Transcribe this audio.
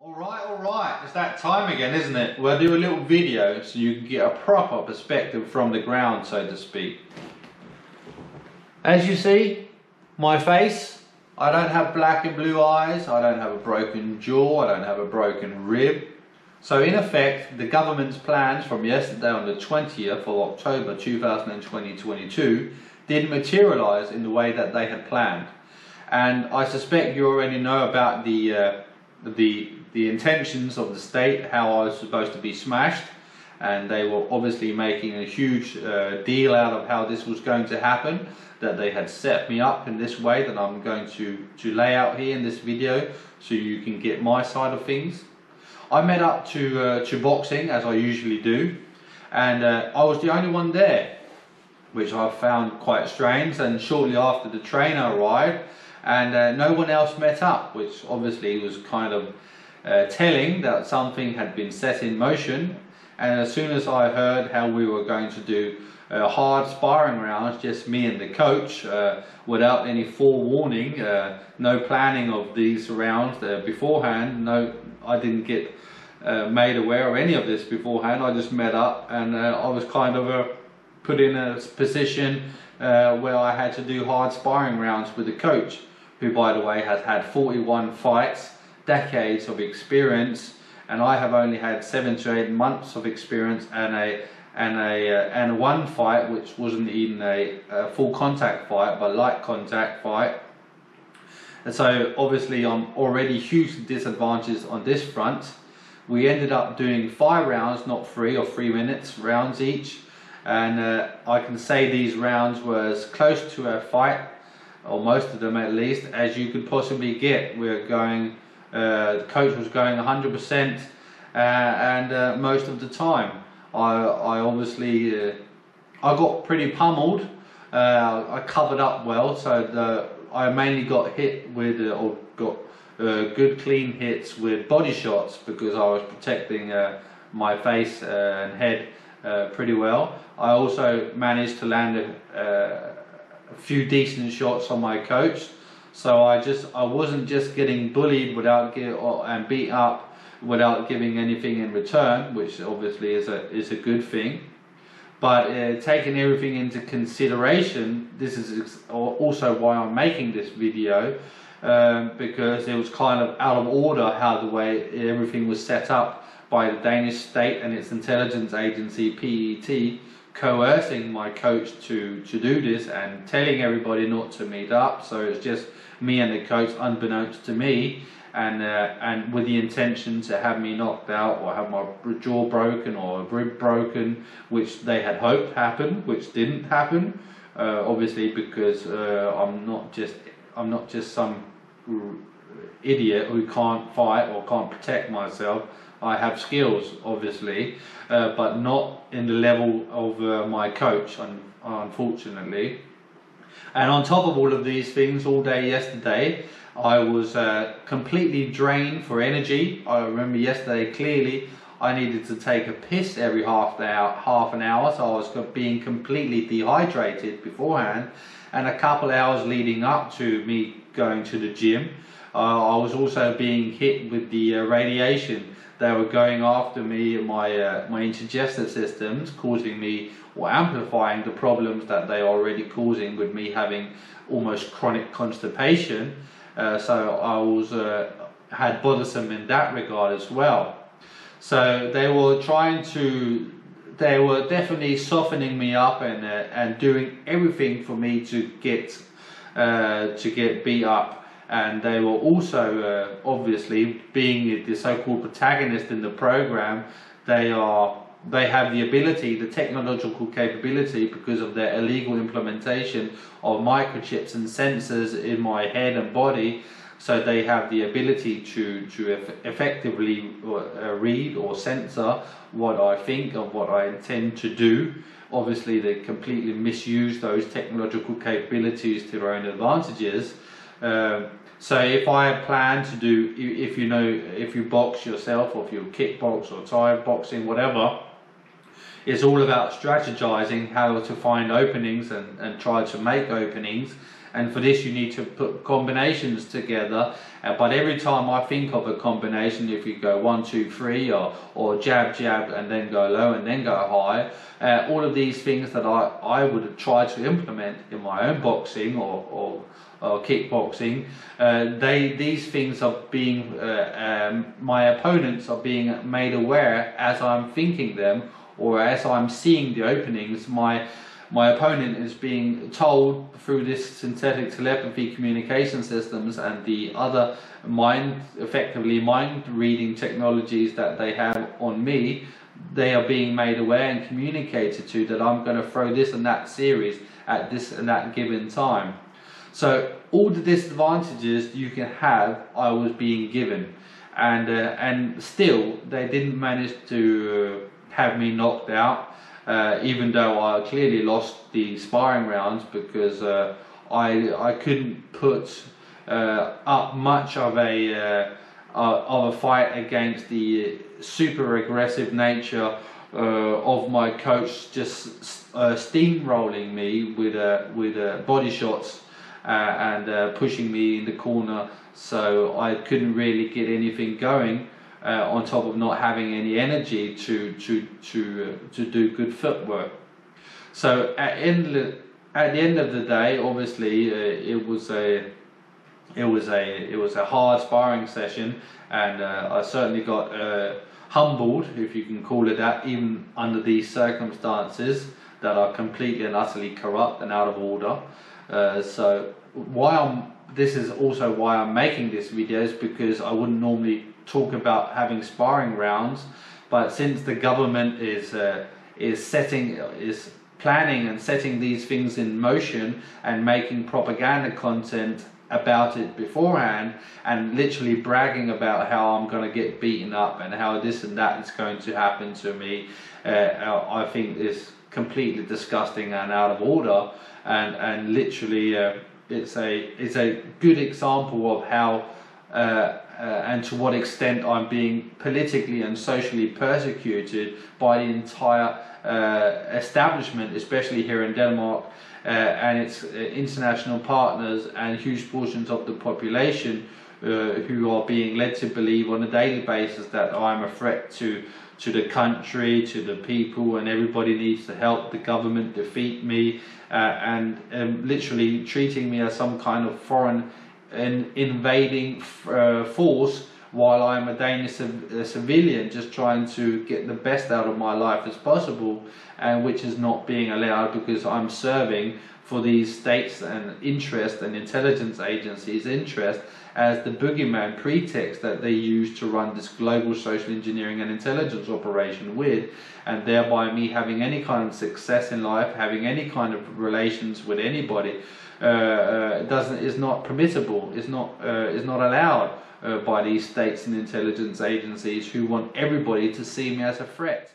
Alright, it's that time again, isn't it? We'll do a little video so you can get a proper perspective from the ground, so to speak. As you see, my face, I don't have black and blue eyes, I don't have a broken jaw, I don't have a broken rib. So in effect, the government's plans from yesterday on the 20th of October 2022 didn't materialise in the way that they had planned. And I suspect you already know about the intentions of the state, how I was supposed to be smashed, and they were obviously making a huge deal out of how this was going to happen, that they had set me up in this way that I'm going to lay out here in this video so you can get my side of things. I met up to boxing, as I usually do, and I was the only one there, which I found quite strange. And shortly after, the trainer arrived and no one else met up, which obviously was kind of telling that something had been set in motion. And as soon as I heard how we were going to do hard sparring rounds, just me and the coach, without any forewarning, no planning of these rounds beforehand, I didn't get made aware of any of this beforehand. I just met up and I was kind of put in a position where I had to do hard sparring rounds with the coach, who by the way has had 41 fights, decades of experience, and I have only had 7 to 8 months of experience and one fight which wasn't even a full contact fight but light contact fight. And so obviously I'm already hugely disadvantaged on this front. We ended up doing 5 rounds, not 3 or 3 minutes rounds each, and I can say these rounds were as close to a fight, or most of them at least, as you could possibly get. We're going, the coach was going 100%, and most of the time I obviously I got pretty pummeled. I covered up well, so I mainly got hit with or got good clean hits with body shots, because I was protecting my face and head pretty well. I also managed to land a few decent shots on my coach, so I wasn't just getting bullied and beat up without giving anything in return, which obviously is a good thing. But taking everything into consideration, this is also why I'm making this video, because it was kind of out of order how the way everything was set up by the Danish state and its intelligence agency PET, coercing my coach to do this and telling everybody not to meet up. So it's just me and the coach, unbeknownst to me, and with the intention to have me knocked out or have my jaw broken or rib broken, which they had hoped happened, which didn't happen. Obviously, because I'm not just some idiot who can't fight or can't protect myself. I have skills, obviously, but not in the level of my coach, unfortunately. And on top of all of these things, all day yesterday, I was completely drained for energy. I remember yesterday clearly I needed to take a piss every half an hour, so I was being completely dehydrated beforehand, and a couple hours leading up to me going to the gym. I was also being hit with the radiation. They were going after me, my intergestive systems, causing me, or amplifying the problems that they are already causing with me having almost chronic constipation. So I was had bothersome in that regard as well. So they were definitely softening me up and doing everything for me to get beat up. And they were also obviously, being the so-called protagonist in the program, they have the ability, the technological capability, because of their illegal implementation of microchips and sensors in my head and body. So they have the ability to effectively read or censor what I think and what I intend to do. Obviously, they completely misuse those technological capabilities to their own advantages. So if I plan to do, if you box yourself, or if you kickbox or Thai boxing, whatever, it's all about strategizing how to find openings and try to make openings and for this you need to put combinations together. But every time I think of a combination, if you go 1, 2, 3, or jab, jab, and then go low and then go high, all of these things that I would try to implement in my own boxing or kickboxing, these things are being, my opponents are being made aware as I'm thinking them, or as I'm seeing the openings. My opponent is being told through this synthetic telepathy communication systems and the other effectively mind reading technologies that they have on me. They are being made aware and communicated to that I'm going to throw this and that series at this and that given time. So all the disadvantages you can have, I was being given, and still they didn't manage to have me knocked out. Even though I clearly lost the sparring rounds, because I couldn't put up much of a fight against the super aggressive nature of my coach, just steamrolling me with body shots and pushing me in the corner. So I couldn't really get anything going. On top of not having any energy to do good footwork. So at the end of the day, obviously it was a hard sparring session, and I certainly got humbled, if you can call it that, even under these circumstances that are completely and utterly corrupt and out of order. So this is also why I'm making this video, is because I wouldn't normally talk about having sparring rounds, but since the government is planning and setting these things in motion and making propaganda content about it beforehand, and literally bragging about how I'm going to get beaten up and how this and that is going to happen to me, I think is completely disgusting and out of order, and literally it's a good example of how and to what extent I'm being politically and socially persecuted by the entire establishment, especially here in Denmark, and its international partners and huge portions of the population who are being led to believe on a daily basis that I'm a threat to the country, to the people, and everybody needs to help the government defeat me, and literally treating me as some kind of foreign invading force, while I'm a Danish civilian just trying to get the best out of my life as possible, and which is not being allowed because I'm serving for these states and interest and intelligence agencies' interest as the boogeyman pretext that they use to run this global social engineering and intelligence operation with, and thereby me having any kind of success in life, having any kind of relations with anybody, is not permissible, is not allowed by these states and intelligence agencies who want everybody to see me as a threat.